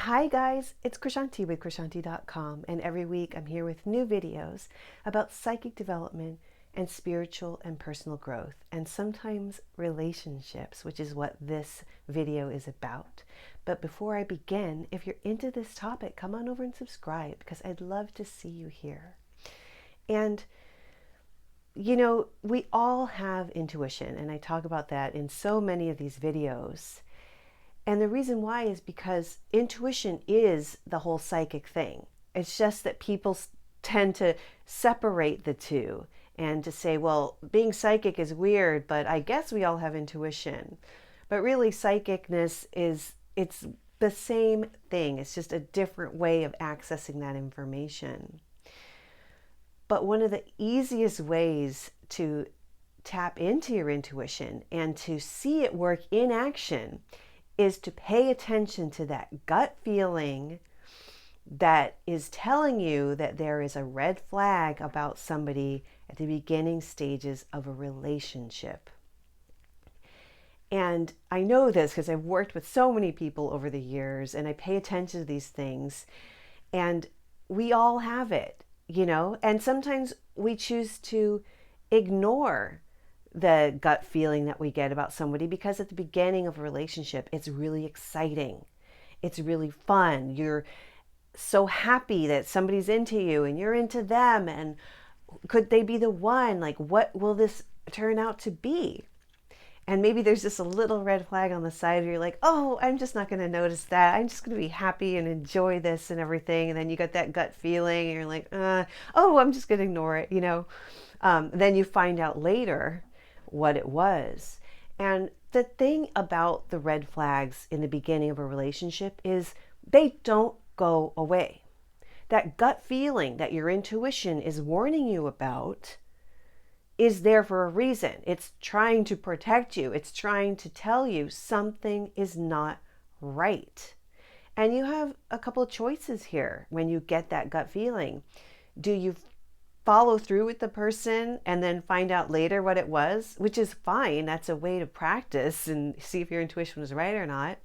Hi guys, it's Krishanti with Krishanti.com, and every week I'm here with new videos about psychic development and spiritual and personal growth, and sometimes relationships, which is what this video is about. But before I begin, if you're into this topic, come on over and subscribe because I'd love to see you here. And we all have intuition, and I talk about that in so many of these videos. And the reason why is because intuition is the whole psychic thing. It's just that people tend to separate the two and to say, well, being psychic is weird, but I guess we all have intuition. But really, psychicness it's the same thing. It's just a different way of accessing that information. But one of the easiest ways to tap into your intuition and to see it work in action is to pay attention to that gut feeling that is telling you that there is a red flag about somebody at the beginning stages of a relationship. And I know this because I've worked with so many people over the years, and I pay attention to these things, and we all have it, and sometimes we choose to ignore the gut feeling that we get about somebody because at the beginning of a relationship, it's really exciting. It's really fun. You're so happy that somebody's into you and you're into them. And could they be the one? Like, what will this turn out to be? And maybe there's just a little red flag on the side where you're like, oh, I'm just not going to notice that. I'm just going to be happy and enjoy this and everything. And then you got that gut feeling and you're like, oh, I'm just going to ignore it, Then you find out later what it was. And the thing about the red flags in the beginning of a relationship is they don't go away. That gut feeling that your intuition is warning you about is there for a reason. It's trying to protect you. It's trying to tell you something is not right. And you have a couple of choices here when you get that gut feeling. Do you follow through with the person and then find out later what it was, which is fine. That's a way to practice and see if your intuition was right or not.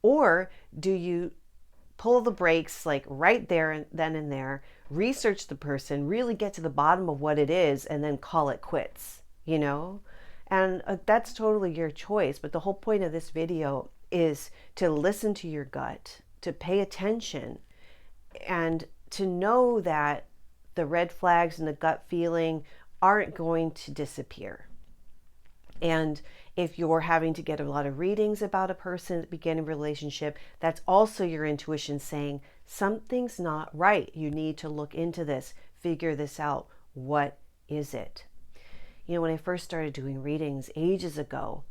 Or do you pull the brakes like right there and then and there, research the person, really get to the bottom of what it is, and then call it quits, And that's totally your choice. But the whole point of this video is to listen to your gut, to pay attention, and to know that the red flags and the gut feeling aren't going to disappear. And if you're having to get a lot of readings about a person at the beginning of a relationship, that's also your intuition saying something's not right. You need to look into this, figure this out. What is it? When I first started doing readings ages ago,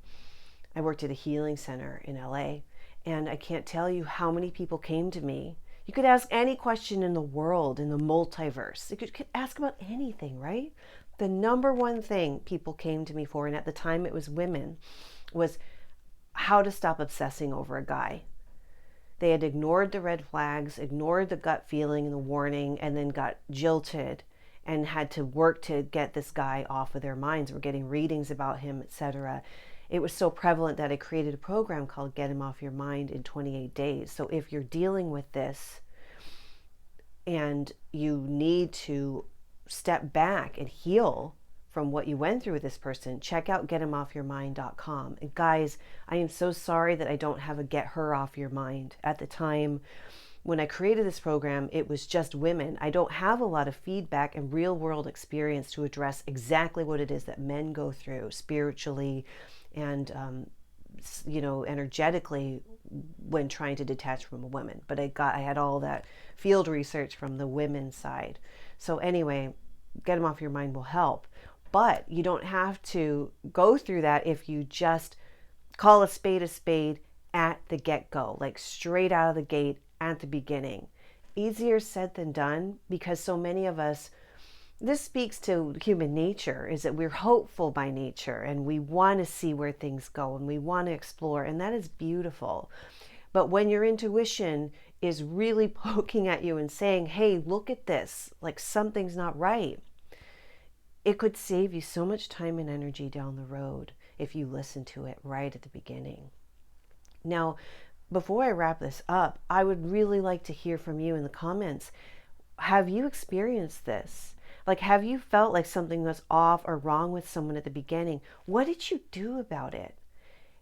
I worked at a healing center in LA, and I can't tell you how many people came to me. You could ask any question in the world, in the multiverse. You could ask about anything, right? The number one thing people came to me for, and at the time it was women, was how to stop obsessing over a guy. They had ignored the red flags, ignored the gut feeling and the warning, and then got jilted and had to work to get this guy off of their minds. We're getting readings about him, etc. It was so prevalent that I created a program called Get Him Off Your Mind in 28 Days. So if you're dealing with this and you need to step back and heal from what you went through with this person, check out gethimoffyourmind.com. And guys, I am so sorry that I don't have a Get Her Off Your Mind. At the time when I created this program, it was just women. I don't have a lot of feedback and real world experience to address exactly what it is that men go through spiritually and energetically when trying to detach from a woman. But I had all that field research from the women's side. So anyway, Get Them Off Your Mind will help. But you don't have to go through that if you just call a spade at the get-go, like straight out of the gate at the beginning. Easier said than done, because so many of us, this speaks to human nature, is that we're hopeful by nature and we want to see where things go and we want to explore, and that is beautiful. But when your intuition is really poking at you and saying, hey, look at this, like something's not right, it could save you so much time and energy down the road if you listen to it right at the beginning. Now, before I wrap this up, I would really like to hear from you in the comments. Have you experienced this? Like, have you felt like something was off or wrong with someone at the beginning? What did you do about it?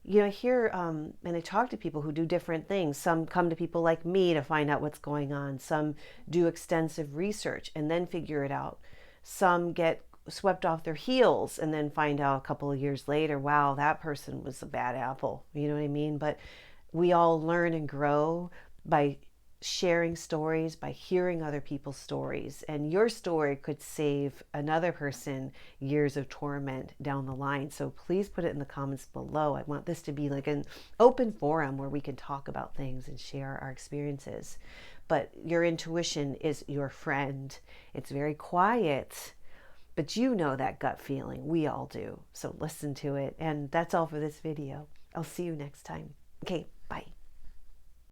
I hear and I talk to people who do different things. Some come to people like me to find out what's going on. Some do extensive research and then figure it out. Some get swept off their heels and then find out a couple of years later, wow, that person was a bad apple. You know what I mean? But we all learn and grow by sharing stories, by hearing other people's stories. And your story could save another person years of torment down the line. So please put it in the comments below. I want this to be like an open forum where we can talk about things and share our experiences. But your intuition is your friend. It's very quiet, but you know that gut feeling. We all do. So listen to it. And that's all for this video. I'll see you next time. Okay,